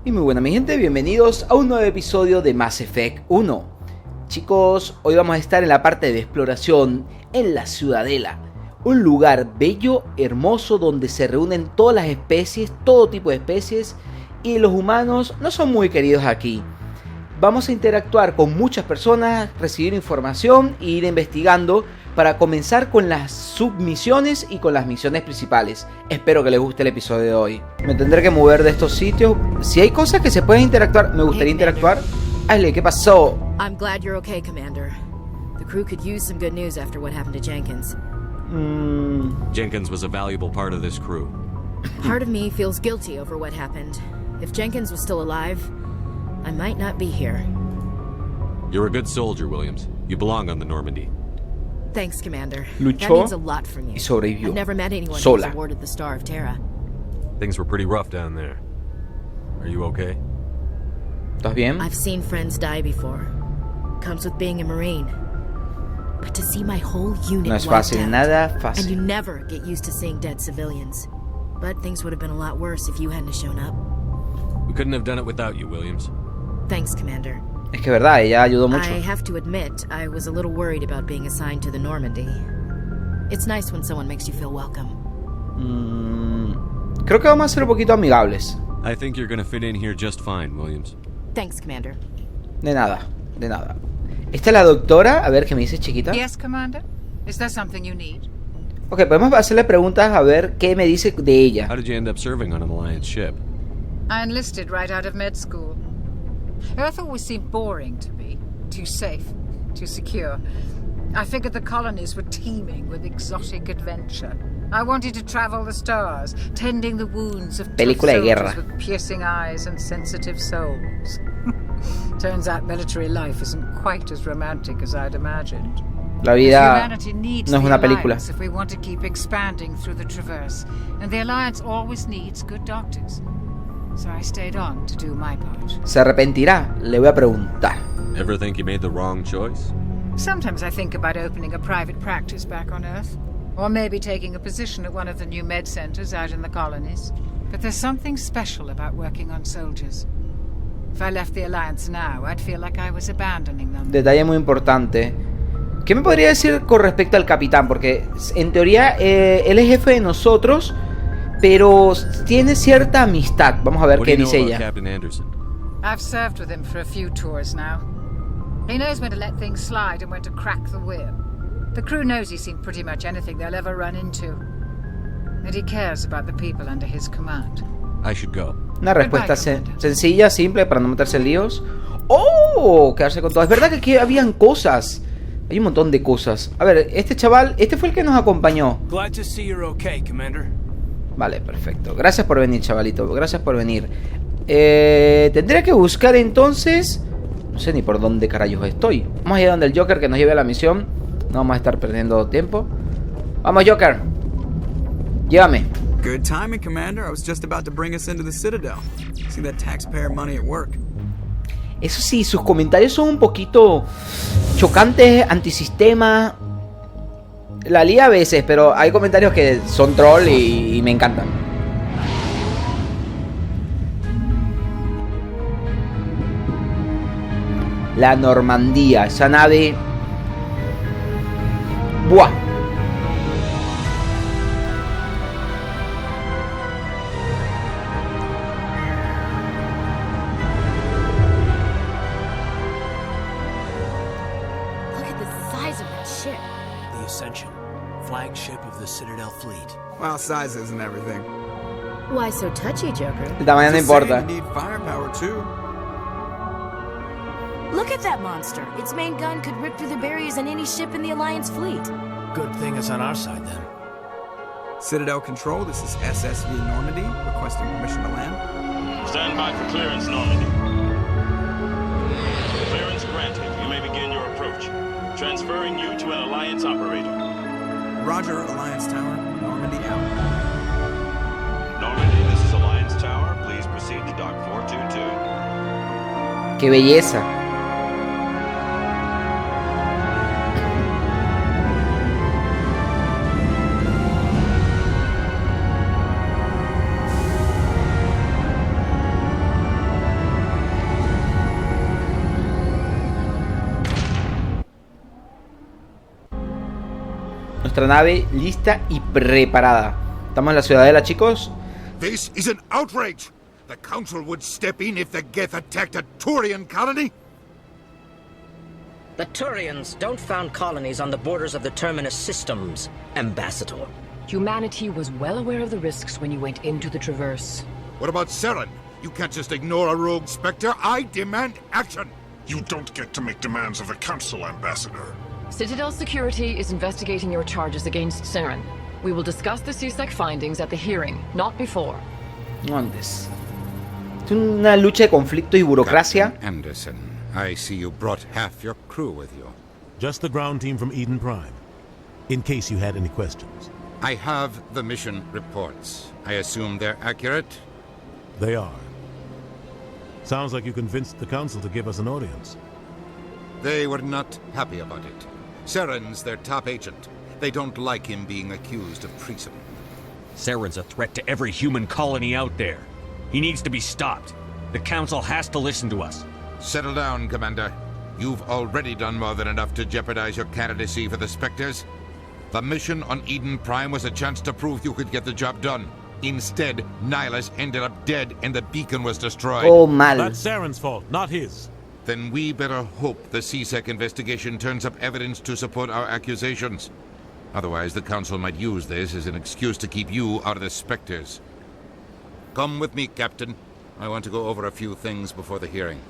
Y muy buena mi gente, bienvenidos a un nuevo episodio de Mass Effect 1. Chicos, hoy vamos a estar en la parte de exploración en la Ciudadela. Un lugar bello, hermoso, donde se reúnen todas las especies, todo tipo de especies. Y los humanos no son muy queridos aquí. Vamos a interactuar con muchas personas, recibir información e ir investigando para comenzar con las submisiones y con las misiones principales. Espero que les guste el episodio de hoy. Me tendré que mover de estos sitios. Si hay cosas que se pueden interactuar, me gustaría interactuar. Ashley, ¿qué pasó? I'm glad you're okay, Commander. The crew could use some good news after what happened to Jenkins. Jenkins was a valuable part of this crew. Part of me feels guilty over what happened. If Jenkins was still alive, I might not be here. You're a good soldier, Williams. You belong on the Normandy. Thanks, Commander. Luchó that means a lot from you. y sobrevivió. I've never met anyone Sola. who was awarded the Star of Terra. Things were pretty rough down there. Are you okay? ¿Estás bien? I've seen friends die before. Comes with being a Marine. But to see my whole unit No es wiped fácil, out, nada and fácil. you never get used to seeing dead civilians. But things would have been a lot worse if you hadn't shown up. We couldn't have done it without you, Williams. Thanks, Commander. Es que verdad, ella ayudó mucho. I have to admit, I was a little worried about being assigned to the Normandy. It's nice when someone makes you feel welcome. Creo que vamos a ser un poquito amigables. I think you're gonna fit in here just fine, Williams. Thanks, Commander. De nada, de nada. Esta es la doctora, a ver qué me dice, chiquita. Yes, Commander? Is there something you need? Ok, podemos hacerle preguntas a ver qué me dice de ella. How did you end up serving on an Alliance ship? I enlisted right out of med school. Earth always seemed boring to me. Too safe, too secure. I figured the colonies were teeming with exotic adventure. I wanted to travel the stars, tending the wounds of tough Película de guerra. soldiers with piercing eyes and sensitive souls. Turns out military life isn't quite as romantic as I'd imagined. La vida Humanity needs no es the una película. Alliance if we want to keep expanding through the Traverse, and the Alliance always needs good doctors. So I stayed on to do my part. ¿Se arrepentirá? Le voy a preguntar. Ever think you made the wrong choice? Sometimes I think about opening a private practice back on Earth, or maybe taking a position at one of the new med centers out in the colonies. But there's something special about working on soldiers. If I left the Alliance now, I'd feel like I was abandoning them. Detalle muy importante. ¿Qué me podría decir con respecto al capitán? Porque en teoría él es jefe de nosotros, pero tiene cierta amistad. Vamos a ver What do qué you know dice about ella. Captain Anderson? I've served with him for a few tours now. He knows when to let things slide and when to crack the whip. The crew knows he's seen pretty much anything they'll ever run into. And he cares about the people under his command. I should go. Una respuesta sencilla, simple, para no meterse en líos. ¡Oh! Quedarse con todo. Es verdad que aquí habían cosas. Hay un montón de cosas. A ver, este chaval, este fue el que nos acompañó. Glad to see you're okay, Commander. Vale, perfecto. Gracias por venir, chavalito. Gracias por venir. Tendría que buscar entonces... No sé ni por dónde carayos estoy. Vamos a ir a donde el Joker que nos lleve a la misión. No vamos a estar perdiendo tiempo. Vamos, Joker. Llévame. Good timing, Commander. I was just about to bring us into the Citadel. See that taxpayer money at work. Eso sí, sus comentarios son un poquito chocantes, antisistema. La lía a veces, pero hay comentarios que son troll y me encantan. La Normandía, esa nave. ¡Buah! Look at the size of that ship. The Ascension, flagship of the Citadel fleet. Well, size isn't everything. Why so touchy, Joker? El tamaño no Just saying importa. you need firepower too. Look at that monster. Its main gun could rip through the barriers in any ship in the Alliance fleet. Good thing it's on our side then. Citadel Control, this is SSV Normandy, requesting permission to land. Stand by for clearance, Normandy. Clearance granted. You may begin your approach. Transferring you to an Alliance operator. Roger, Alliance Tower, Normandy out. Normandy, this is Alliance Tower. Please proceed to Dock 422. ¡Qué belleza! nuestra nave lista y preparada. Estamos en la Ciudadela, chicos. This is an outrage. The Council would step in if the Geth attacked a Turian colony. The Turians don't found colonies on the borders of the Terminus systems, Ambassador. Humanity was well aware of the risks when you went into the Traverse. What about Seren? You can't just ignore a rogue Spectre. I demand action. You don't get to make demands of the Council, Ambassador. Citadel Security is investigating your charges against Seren. We will discuss the CSEC findings at the hearing, not before. No antes. Es una lucha de conflicto y burocracia. Captain Anderson, I see you brought half your crew with you. Just the ground team from Eden Prime, in case you had any questions. I have the mission reports. I assume they're accurate? They are. Sounds like you convinced the Council to give us an audience. They were not happy about it. Seren's their top agent. They don't like him being accused of treason. Seren's a threat to every human colony out there. He needs to be stopped. The Council has to listen to us. Settle down, Commander. You've already done more than enough to jeopardize your candidacy for the Spectres. The mission on Eden Prime was a chance to prove you could get the job done. Instead, Nihilus ended up dead and the beacon was destroyed. Oh, mal. That's Seren's fault, not his. Then we better hope the CSEC investigation turns up evidence to support our accusations. Otherwise, the Council might use this as an excuse to keep you out of the Spectres. Come with me, Captain. I want to go over a few things before the hearing.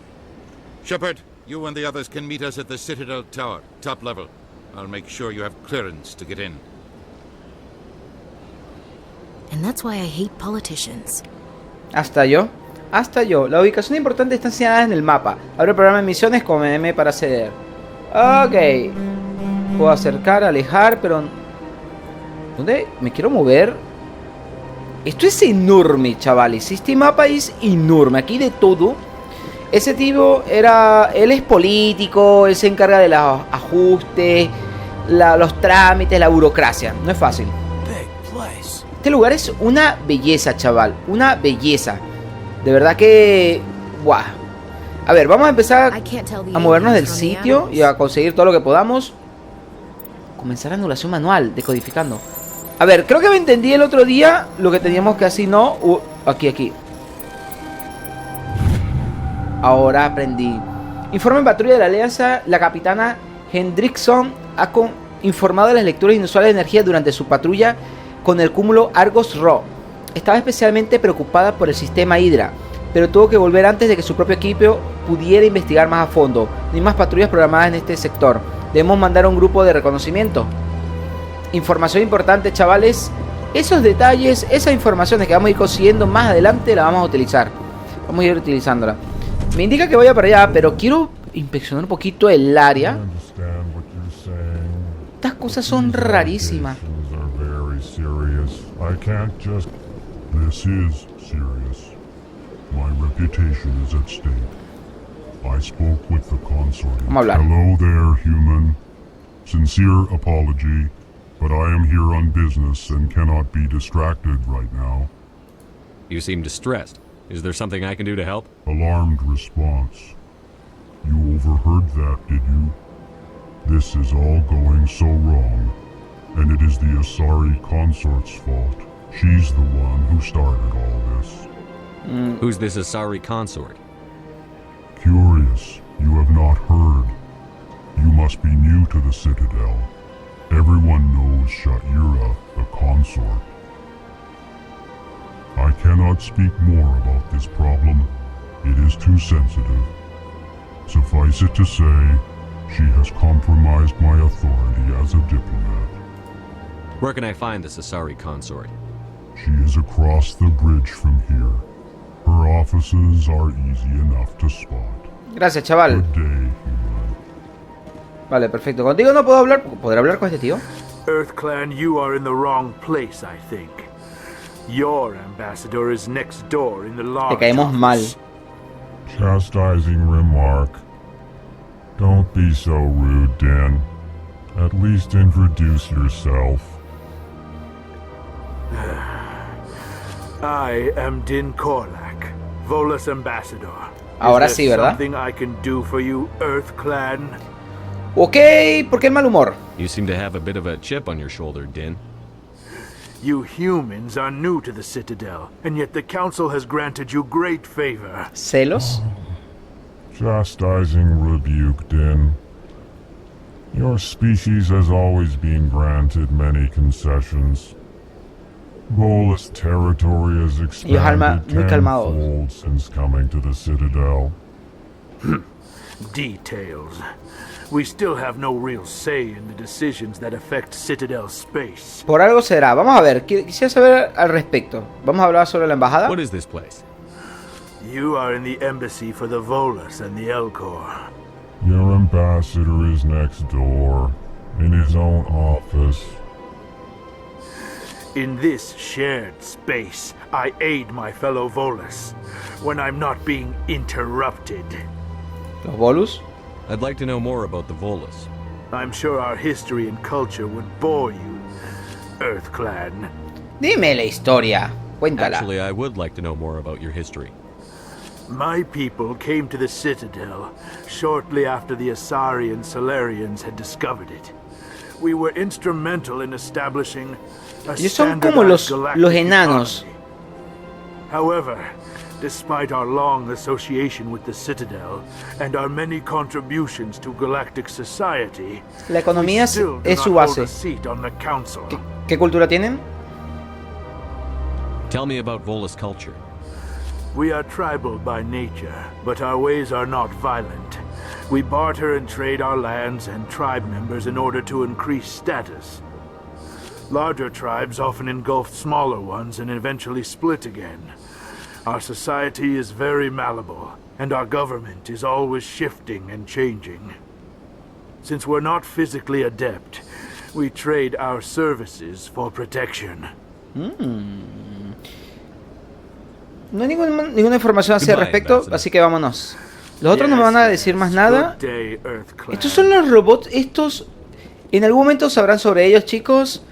Shepard, you and the others can meet us at the Citadel Tower, top level. I'll make sure you have clearance to get in. And that's why I hate politicians. Hasta yo. La ubicación importante está señalada en el mapa. Abre el programa de misiones con M para acceder. Ok. Puedo acercar, alejar, pero... ¿Dónde me quiero mover? Esto es enorme, chavales. Este mapa es enorme. Aquí de todo. Ese tipo era... Él es político. Él se encarga de los ajustes, los trámites, la burocracia. No es fácil. Este lugar es una belleza, chaval. Una belleza. De verdad que... ¡Buah! A ver, vamos a empezar a movernos del sitio y a conseguir todo lo que podamos. Comenzar anulación manual, decodificando. A ver, creo que me entendí el otro día lo que teníamos que hacer, ¿no? Aquí. Ahora aprendí. Informe en patrulla de la Alianza. La capitana Hendrickson ha informado de las lecturas inusuales de energía durante su patrulla con el cúmulo Argos Ro. Estaba especialmente preocupada por el sistema Hydra, pero tuvo que volver antes de que su propio equipo pudiera investigar más a fondo. No hay más patrullas programadas en este sector. Debemos mandar a un grupo de reconocimiento. Información importante, chavales. Esos detalles, esas informaciones que vamos a ir consiguiendo más adelante, las vamos a utilizar. Vamos a ir utilizándola. Me indica que vaya para allá, pero quiero inspeccionar un poquito el área. Estas cosas son rarísimas. This is serious. My reputation is at stake. I spoke with the consort. Hello there, human. Sincere apology, but I am here on business and cannot be distracted right now. You seem distressed. Is there something I can do to help? Alarmed response. You overheard that, did you? This is all going so wrong, and it is the Asari consort's fault. She's the one who started all this. Who's this Asari consort? Curious, you have not heard. You must be new to the Citadel. Everyone knows Sha'ira, the consort. I cannot speak more about this problem. It is too sensitive. Suffice it to say, she has compromised my authority as a diplomat. Where can I find this Asari consort? She is across the bridge from here. Her offices are easy enough to spot. Gracias, chaval. Good day, human. Vale, perfecto. Contigo no puedo hablar. ¿Podré hablar con este tío? EarthClan, you are in the wrong place, I think. Your ambassador is next door in the lodge. Te caemos mal. Chastising remark. Don't be so rude, Dan. At least introduce yourself. I am Din Korlak, Volus ambassador. Ahora sí, ¿verdad? Something I can do for you, EarthClan? Ok, ¿por qué el mal humor? You seem to have a bit of a chip on your shoulder, Din. You humans are new to the Citadel, and yet the Council has granted you great favor. ¿Celos? Chastising rebuke, Din. Your species has always been granted many concessions. Volus territory has expanded tenfold since coming to the Citadel. Details. We still have no real say in the decisions that affect Citadel space. Por algo será. Vamos a ver. Quisiera saber al respecto. Vamos a hablar sobre la embajada. What is this place? You are in the embassy for the Volus and the Elcor. Your ambassador is next door, in his own office. In this shared space, I aid my fellow Volus when I'm not being interrupted. ¿Los Volus? I'd like to know more about the Volus. I'm sure our history and culture would bore you, EarthClan. Dime la historia. Cuéntala. Actually, I would like to know more about your history. My people came to the Citadel shortly after the Asari Solarians had discovered it. We were instrumental in establishing a Ellos son como los enanos. However, despite our long association with the Citadel and our many contributions to galactic society, la economía es su base. ¿Qué cultura tienen? Tell me about Volus culture. We are tribal by nature, but our ways are not violent. We barter and trade our lands and tribe members in order to increase status. Larger tribes often engulf smaller ones and eventually split again. Our society is very malleable, and our government is always shifting and changing. Since we're not physically adept, we trade our services for protection. No hay ninguna información hacia el respecto, así que vámonos. Los otros no me van a decir más nada. Estos son los robots, estos... En algún momento sabrán sobre ellos, chicos.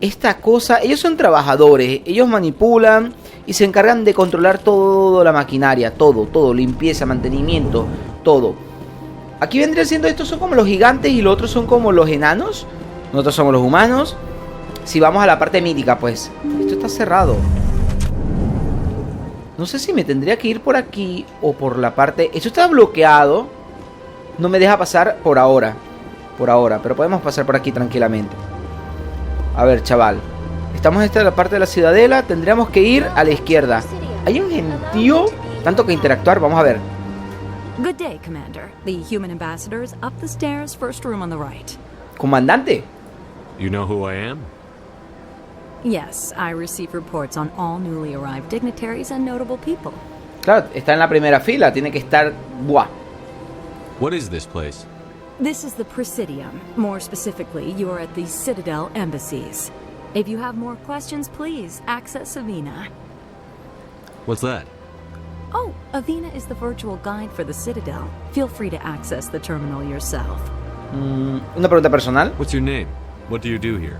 Esta cosa... Ellos son trabajadores, ellos manipulan y se encargan de controlar toda la maquinaria. Todo, limpieza, mantenimiento, todo. Aquí vendría siendo, estos son como los gigantes y los otros son como los enanos. Nosotros somos los humanos. Si vamos a la parte mítica, pues... Esto está cerrado. No sé si me tendría que ir por aquí o por la parte... Esto está bloqueado. No me deja pasar por ahora. Pero podemos pasar por aquí tranquilamente. A ver, chaval. Estamos en esta parte de la Ciudadela. Tendríamos que ir a la izquierda. Hay un gentío. Tanto que interactuar. Vamos a ver. Good day, Commander. The human ambassador is up the stairs, first room on the right. Comandante. You know who I am? Yes, I receive reports on all newly arrived dignitaries and notable people. Claro, está en la primera fila, tiene que estar... Buah. What is this place? This is the Presidium. More specifically, you are at the Citadel embassies. If you have more questions, please access Avina. What's that? Oh, Avina is the virtual guide for the Citadel. Feel free to access the terminal yourself. Una pregunta personal. What's your name? What do you do here?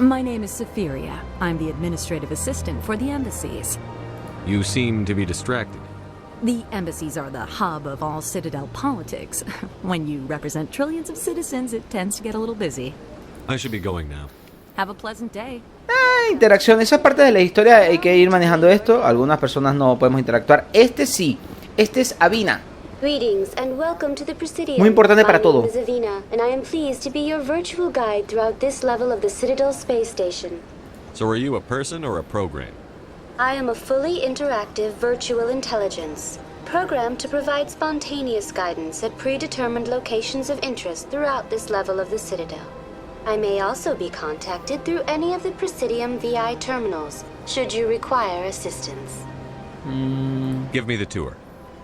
My name is Safiria. I'm the administrative assistant for the embassies. You seem to be distracted. The embassies are the hub of all Citadel politics. When you represent trillions of citizens, it tends to get a little busy. I should be going now. Have a pleasant day. Interacción. Esa parte de la historia hay que ir manejando esto. Algunas personas no podemos interactuar. Este sí. Este es Avina. Greetings and welcome to the Presidium. Muy importante para todo. My name is Avina, and I am pleased to be your virtual guide throughout this level of the Citadel space station. So are you a person or a program? I am a fully interactive virtual intelligence, programmed to provide spontaneous guidance at predetermined locations of interest throughout this level of the Citadel. I may also be contacted through any of the Presidium VI terminals, should you require assistance. Give me the tour.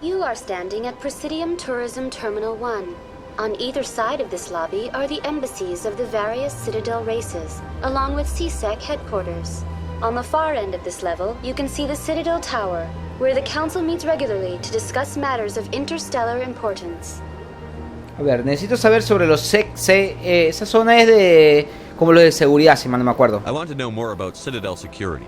You are standing at Presidium Tourism Terminal 1. On either side of this lobby are the embassies of the various Citadel races, along with CSEC headquarters. On the far end of this level, you can see the Citadel Tower, where the Council meets regularly to discuss matters of interstellar importance. A ver, necesito saber sobre los esa zona es de... como los de seguridad, si mal no me acuerdo. I want to know more about Citadel security.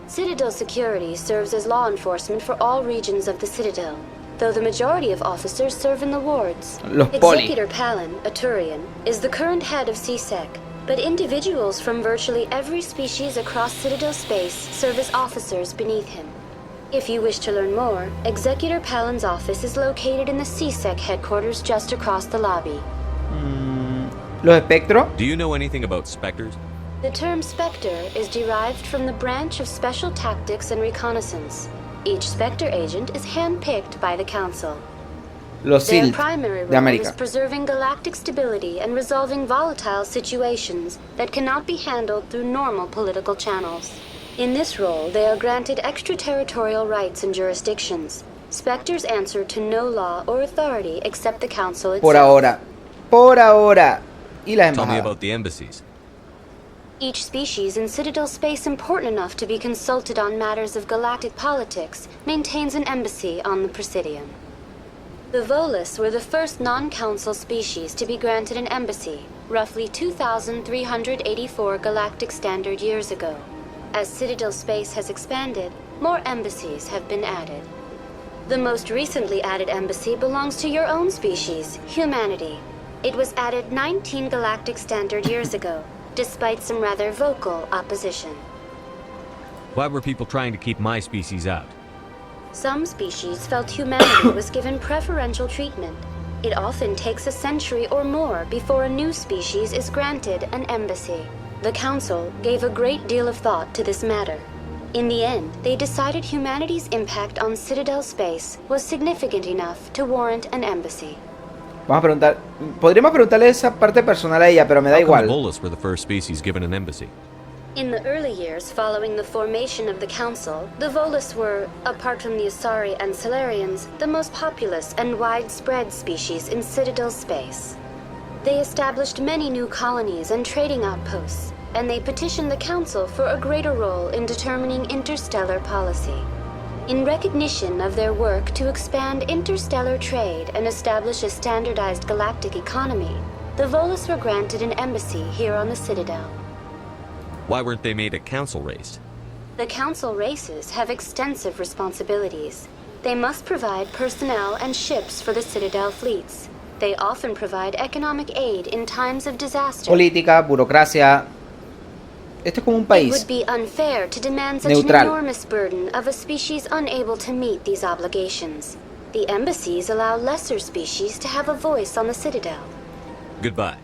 Citadel security serves as law enforcement for all regions of the Citadel. though the majority of officers serve in the wards. Los poli. Executor Palin, a Turian, is the current head of CSEC, but individuals from virtually every species across Citadel space serve as officers beneath him. If you wish to learn more, Executor Palin's office is located in the CSEC headquarters just across the lobby. Los espectros. Do you know anything about specters? The term Spectre is derived from the branch of Special Tactics and Reconnaissance. Each Spectre agent is handpicked by the Council. Los Their SILT primary de role is América. preserving galactic stability and resolving volatile situations that cannot be handled through normal political channels. In this role, they are granted extraterritorial rights and jurisdictions. Spectres answer to no law or authority except the Council itself. Por ahora. Por ahora. Y la Tell me embajada. about the embassies. Each species in Citadel space important enough to be consulted on matters of galactic politics maintains an embassy on the Presidium. The Volus were the first non-council species to be granted an embassy, roughly 2,384 galactic standard years ago. As Citadel space has expanded, more embassies have been added. The most recently added embassy belongs to your own species, humanity. It was added 19 galactic standard years ago, despite some rather vocal opposition. Why were people trying to keep my species out? Some species felt humanity was given preferential treatment. It often takes a century or more before a new species is granted an embassy. The Council gave a great deal of thought to this matter. In the end, they decided humanity's impact on Citadel space was significant enough to warrant an embassy. Vamos a preguntar. Podríamos preguntarle esa parte personal a ella, pero me da How come igual. the Volus were the first species given an embassy? In the early years following the formation of the Council, the Volus were, apart from the Asari and Solarians, the most populous and widespread species in Citadel space. They established many new colonies and trading outposts, and they petitioned the Council for a greater role in determining interstellar policy. In recognition of their work to expand interstellar trade and establish a standardized galactic economy, the Volus were granted an embassy here on the Citadel. Why weren't they made a council race? The Council races have extensive responsibilities. They must provide personnel and ships for the Citadel fleets. They often provide economic aid in times of disaster. Política, burocracia. Esto es como un It país would be unfair to demand such neutral. an enormous burden of a species unable to meet these obligations. The embassies allow lesser species to have a voice on the Citadel. Goodbye.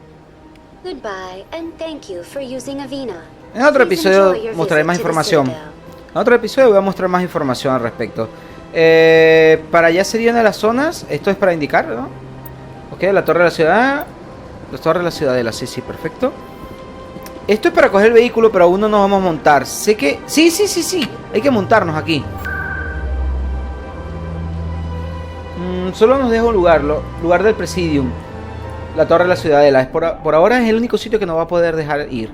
Goodbye, and thank you for using Avina. En otro Please episodio enjoy your mostraré visit más to the información. Citadel. En otro episodio voy a mostrar más información al respecto. Para allá serían de las zonas. Esto es para indicar, ¿no? Ok, la torre de la ciudad. La torre de la Ciudadela, sí, perfecto. Esto es para coger el vehículo, pero aún no nos vamos a montar. Sé que... Sí. Hay que montarnos aquí. Solo nos deja un lugar. Lugar del Presidium. La torre de la Ciudadela. Por ahora es el único sitio que nos va a poder dejar ir.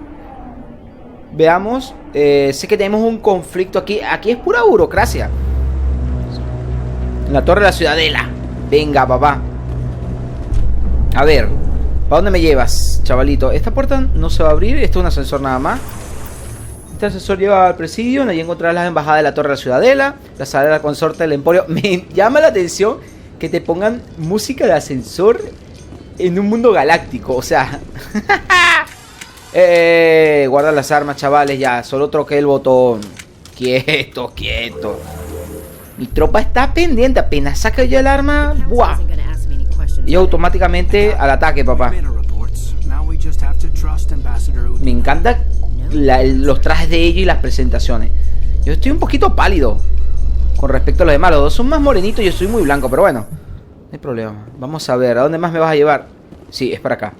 Veamos. Sé que tenemos un conflicto aquí. Aquí es pura burocracia. En la torre de la Ciudadela. Venga, papá. A ver. ¿Para dónde me llevas, chavalito? Esta puerta no se va a abrir. Esto es un ascensor nada más. Este ascensor lleva al presidio. Allí encontrarás las embajadas de la torre de la Ciudadela. La sala de la consorte del Emporio. Me llama la atención que te pongan música de ascensor en un mundo galáctico. O sea... guarda las armas, chavales. Ya, solo troqué el botón. Quieto. Mi tropa está pendiente. Apenas saca yo el arma. ¡Buah! Y automáticamente al ataque, papá. Me encantan los trajes de ellos y las presentaciones. Yo estoy un poquito pálido con respecto a los demás. Los dos son más morenitos y yo soy muy blanco, pero bueno, no hay problema. Vamos a ver, ¿a dónde más me vas a llevar? Sí, es para acá.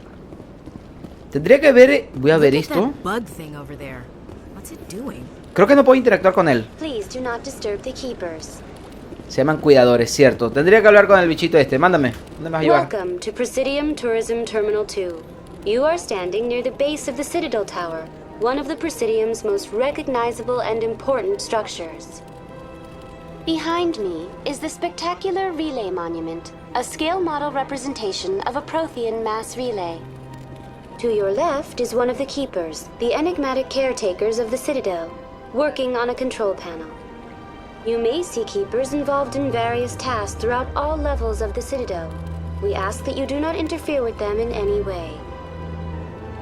Tendría que ver... Voy a ver esto. Creo que no puedo interactuar con él. Se llaman cuidadores, cierto. Tendría que hablar con el bichito este. Mándame. ¿Dónde me vas a llevar? Welcome to Presidium Tourism Terminal 2. You are standing near the base of the Citadel Tower, one of the Presidium's most recognizable and important structures. Behind me is the spectacular relay monument, a scale model representation of a Prothean mass relay. To your left is one of the keepers, the enigmatic caretakers of the Citadel, working on a control panel. You may see keepers involved in various tasks throughout all levels of the Citadel. We ask that you do not interfere with them in any way.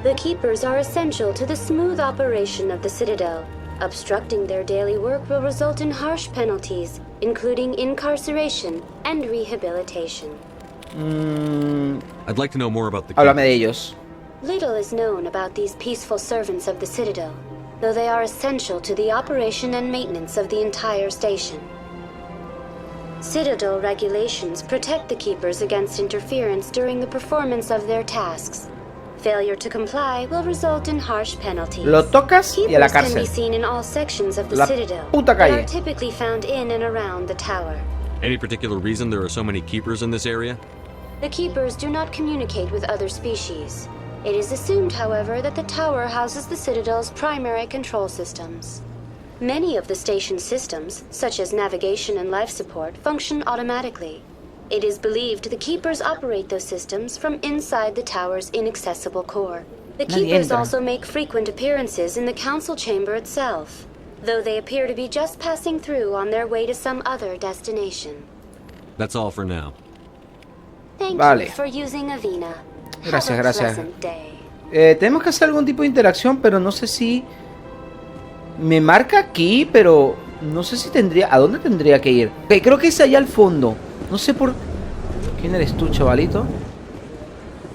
The keepers are essential to the smooth operation of the Citadel. Obstructing their daily work will result in harsh penalties, including incarceration and rehabilitation. I'd like to know more about the Háblame de ellos. Little is known about these peaceful servants of the Citadel, though they are essential to the operation and maintenance of the entire station. Citadel regulations protect the keepers against interference during the performance of their tasks. Failure to comply will result in harsh penalties. Lo tocas y a la Keepers can cárcel. be seen in all sections of the La Citadel. puta They calle. are typically found in and around the tower. Any particular reason there are so many keepers in this area? The keepers do not communicate with other species. It is assumed, however, that the tower houses the Citadel's primary control systems. Many of the station's systems, such as navigation and life support, function automatically. It is believed the keepers operate those systems from inside the tower's inaccessible core. The keepers also make frequent appearances in the council chamber itself, though they appear to be just passing through on their way to some other destination. That's all for now. Thank Vale. you for using Avina. Gracias, Have a gracias. pleasant day. Tenemos que hacer algún tipo de interacción, pero no sé si... Me marca aquí, pero no sé si tendría... ¿A dónde tendría que ir? Ok, creo que es allá al fondo. No sé por... ¿Quién eres tú, chavalito?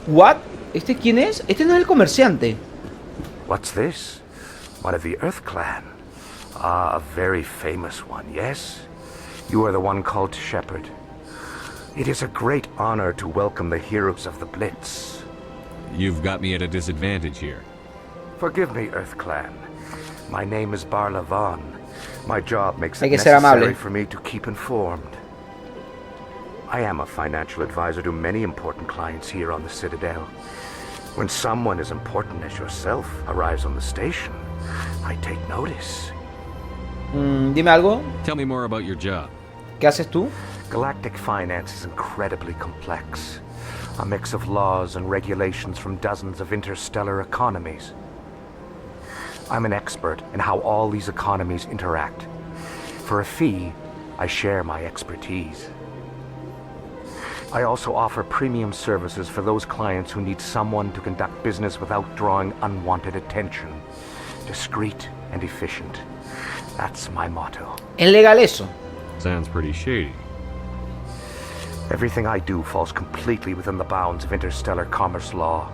¿What? ¿Este quién es? Este no es el comerciante. What's this? One of the Earth Clan. Ah, a very famous one, yes? You are the one called Shepherd. It is a great honor to welcome the heroes of the Blitz. You've got me at a disadvantage here. Forgive me, Earth Clan. My name is Barla Vaughn. My job makes Hay it que ser amable. necessary for me to keep informed. I am a financial advisor to many important clients here on the Citadel. When someone as important as yourself arrives on the station, I take notice. Dime algo. Tell me more about your job. ¿Qué haces tú? Galactic finance is incredibly complex. A mix of laws and regulations from dozens of interstellar economies. I'm an expert in how all these economies interact. For a fee, I share my expertise. I also offer premium services for those clients who need someone to conduct business without drawing unwanted attention. Discreet and efficient. That's my motto. ¿Es legal eso? Sounds pretty shady. Everything I do falls completely within the bounds of interstellar commerce law.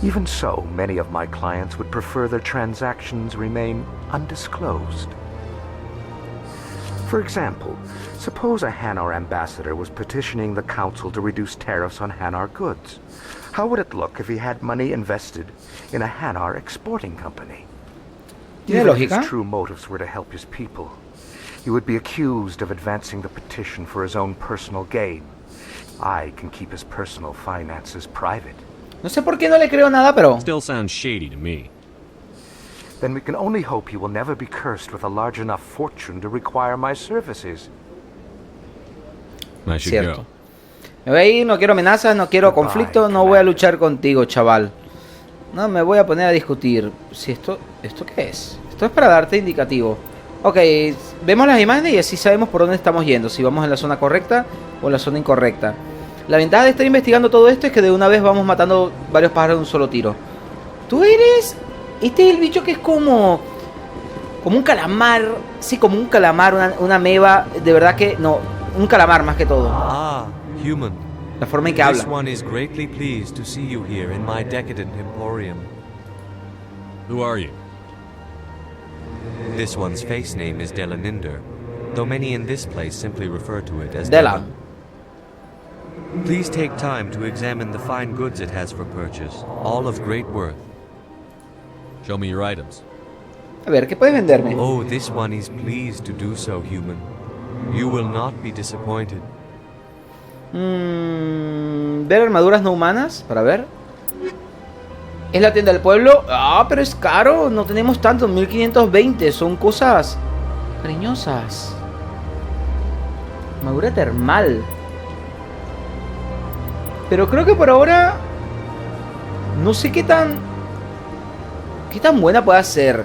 Even so, many of my clients would prefer their transactions remain undisclosed. For example, suppose a Hanar ambassador was petitioning the council to reduce tariffs on Hanar goods. How would it look if he had money invested in a Hanar exporting company? Even if his true motives were to help his people, he would be accused of advancing the petition for his own personal gain. I can keep his personal finances private. No sé por qué no le creo nada, pero... Still sounds shady to me. Then we can only hope he will never be cursed with a large enough fortune to require my services. I should Cierto. go. Me voy a ir, no quiero amenazas, no quiero conflicto, no voy a luchar contigo, chaval. No me voy a poner a discutir. Si ¿Esto qué es? Esto es para darte indicativo. Ok, vemos las imágenes y así sabemos por dónde estamos yendo. Si vamos en la zona correcta o en la zona incorrecta. La ventaja de estar investigando todo esto es que de una vez vamos matando varios pájaros de un solo tiro. Tú eres... Este es el bicho que es como un calamar. Sí, como un calamar, una ameba. De verdad que... No, un calamar más que todo. Ah, human. La forma en que habla. This one is greatly pleased to see you here in my decadent emporium. Who are you? This one's face name is Delaninder, though many in this place simply refer to it as Dela. Please take time to examine the fine goods it has for purchase, all of great worth. Show me your items. A ver, ¿qué puedes venderme? Oh, this one is pleased to do so, human. You will not be disappointed. Ver armaduras no humanas, para ver. Es la tienda del pueblo. Ah, pero es caro. No tenemos tanto, 1520. Son cosas cariñosas. Armadura termal. Pero creo que por ahora no sé qué tan buena puede ser.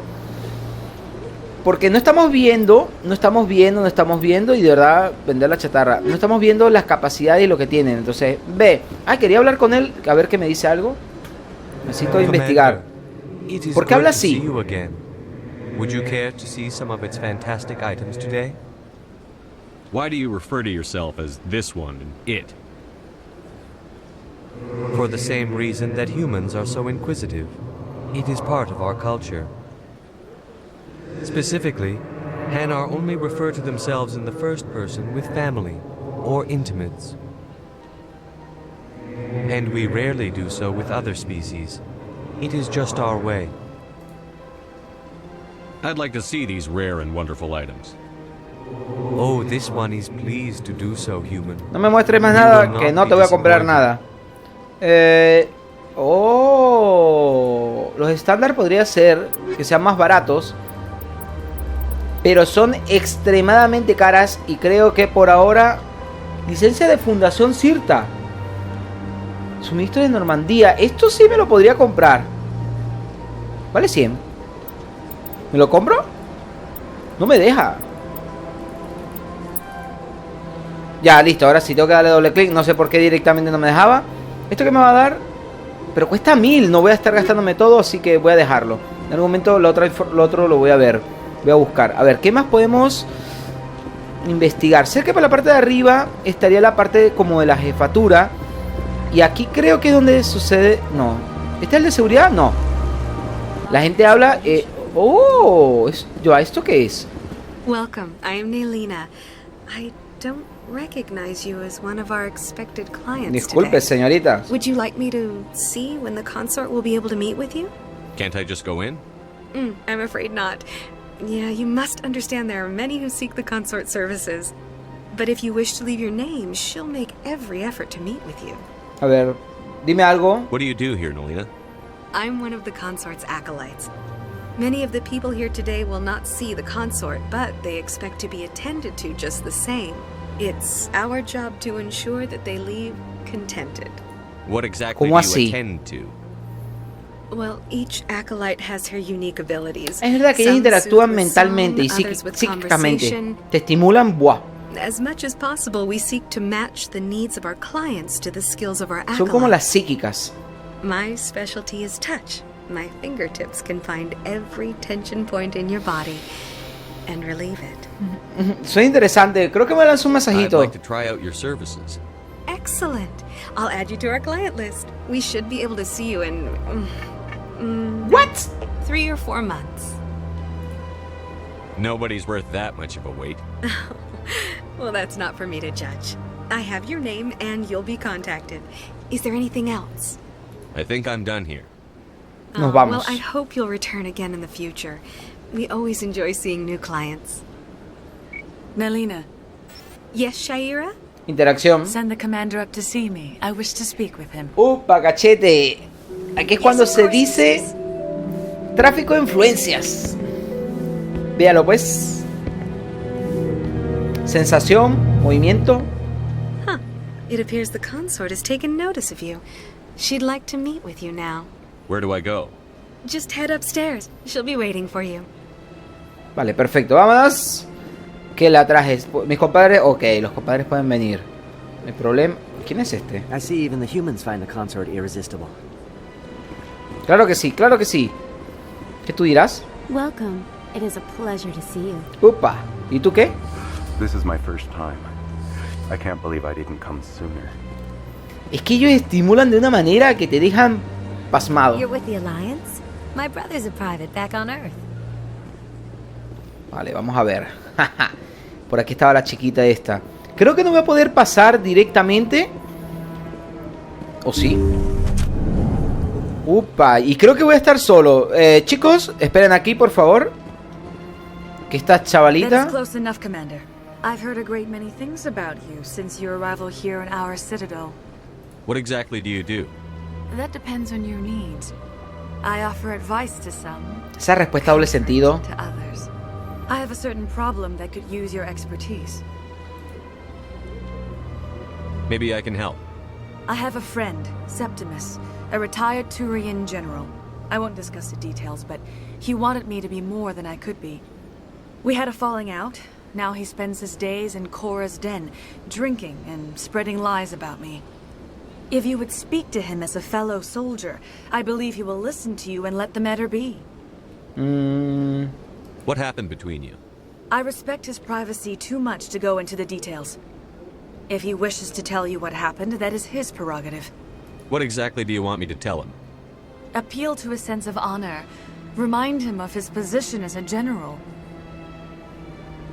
Porque no estamos viendo y de verdad vender la chatarra. No estamos viendo las capacidades y lo que tienen. Entonces, quería hablar con él, a ver qué me dice algo. Necesito investigar. ¿Por qué habla así? Would you care to see some of its fantastic items today? Why do you refer to yourself as this one and it? For the same reason that humans are so inquisitive. It is part of our culture. Specifically, Hanar only refer to themselves in the first person with family or intimates. And we rarely do so with other species. It is just our way. I'd like to see these rare and wonderful items. Oh, this one is pleased to do so, human. No me muestres más nada, que no te voy a comprar nada. Los estándar podría ser que sean más baratos, pero son extremadamente caras y creo que por ahora... Licencia de Fundación Cirta. Suministro de Normandía. Esto sí me lo podría comprar. Vale 100. ¿Me lo compro? No me deja. Ya, listo. Ahora sí tengo que darle doble clic. No sé por qué directamente no me dejaba. ¿Esto qué me va a dar? Pero cuesta 1000. No voy a estar gastándome todo, así que voy a dejarlo. En algún momento lo otro lo voy a ver. Voy a buscar. A ver, ¿qué más podemos investigar? Sé que por la parte de arriba estaría la parte como de la jefatura. Y aquí creo que es donde sucede... No. ¿Este es el de seguridad? No. La gente habla... ¿Esto qué es? Welcome. I am Nelina. I don't recognize you as one of our expected clients. Disculpe, señorita. Would you like me to see when the consort will be able to meet with you? Can't I just go in? I'm afraid not. Yeah, you must understand there are many who seek the consort services. But if you wish to leave your name, she'll make every effort to meet with you. A ver, dime algo. What do you do here, Nelina? I'm one of the consort's acolytes. Many of the people here today will not see the consort, but they expect to be attended to just the same. It's our job to ensure that they leave contented. What exactly do you attend to? Well, each acolyte has her unique abilities. Es verdad que ellos interactúan mentalmente y psíquicamente. Te estimulan, ¡buah! As much as possible, we seek to match the needs of our clients to the skills of our acolytes. Son como las psíquicas. My specialty is touch. My fingertips can find every tension point in your body and relieve it. Suena interesante. Creo que me lanzó un masajito. I'd like to try out your services. Excellent. I'll add you to our client list. We should be able to see you in... What? 3 or 4 months. Nobody's worth that much of a wait. Well, that's not for me to judge. I have your name and you'll be contacted. Is there anything else? I think I'm done here. Nos vamos. Well, I hope you'll return again in the future. We always enjoy seeing new clients. Nelina. Yes, Shaira? Interacción. Send the commander up to see me. I wish to speak with him. Upa, cachete. Aquí es cuando se dice tráfico de influencias. Véalo pues. Sensación, movimiento. Huh. It appears the consort has taken notice of you. She'd like to meet with you now. Where do I go? Just head upstairs. She'll be waiting for you. Vale, perfecto. Vámonos. Que la trajes. Mis compadres... Ok, los compadres pueden venir. El problema... ¿Quién es este? I see even the humans find the consort irresistible. Claro que sí, claro que sí. ¿Qué tú dirás? Welcome. It is a pleasure to see you. Upa. ¿Y tú qué? This is my first time. I can't believe I didn't come sooner. Es que ellos estimulan de una manera que te dejan pasmado. You're with the Alliance? My brother's a private back on Earth. Vale, vamos a ver. Por aquí estaba la chiquita esta. Creo que no voy a poder pasar directamente. ¿O sí? Upa, y creo que voy a estar solo. Chicos, esperen aquí, por favor. Que esta chavalita... That is close enough, Commander. I've heard a great many things about you since your arrival here in our citadel. What exactly do you do? That depends on your needs. I offer advice to some. Esa respuesta doble sentido. To others. I have a certain problem that could use your expertise. Maybe I can help. I have a friend, Septimus, a retired Turian general. I won't discuss the details, but he wanted me to be more than I could be. We had a falling out. Now he spends his days in Cora's den, drinking and spreading lies about me. If you would speak to him as a fellow soldier, I believe he will listen to you and let the matter be. What happened between you? I respect his privacy too much to go into the details. If he wishes to tell you what happened, that is his prerogative. What exactly do you want me to tell him? Appeal to his sense of honor. Remind him of his position as a general.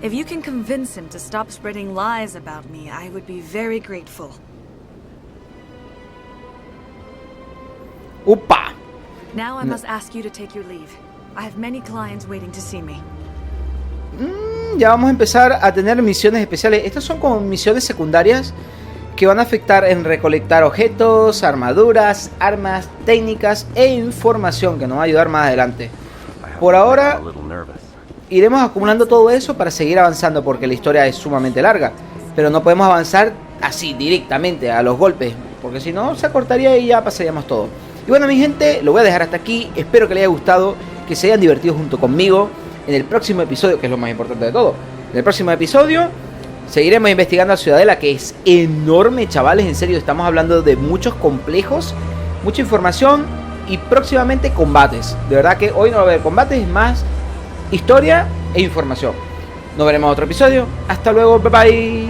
If you can convince him to stop spreading lies about me, I would be very grateful. ¡Upa! Now I must ask you to take your leave. I have many clients waiting to see me. Ya vamos a empezar a tener misiones especiales. Estas son como misiones secundarias que van a afectar en recolectar objetos, armaduras, armas, técnicas e información que nos va a ayudar más adelante. Por ahora iremos acumulando todo eso para seguir avanzando porque la historia es sumamente larga. Pero no podemos avanzar así directamente a los golpes, porque si no se acortaría y ya pasaríamos todo. Y bueno, mi gente, lo voy a dejar hasta aquí. Espero que les haya gustado, que se hayan divertido junto conmigo. En el próximo episodio, que es lo más importante de todo, en el próximo episodio seguiremos investigando a Ciudadela, que es enorme, chavales. En serio, estamos hablando de muchos complejos, mucha información y próximamente combates. De verdad que hoy no va a haber combates, más historia e información. Nos veremos en otro episodio. Hasta luego, bye bye.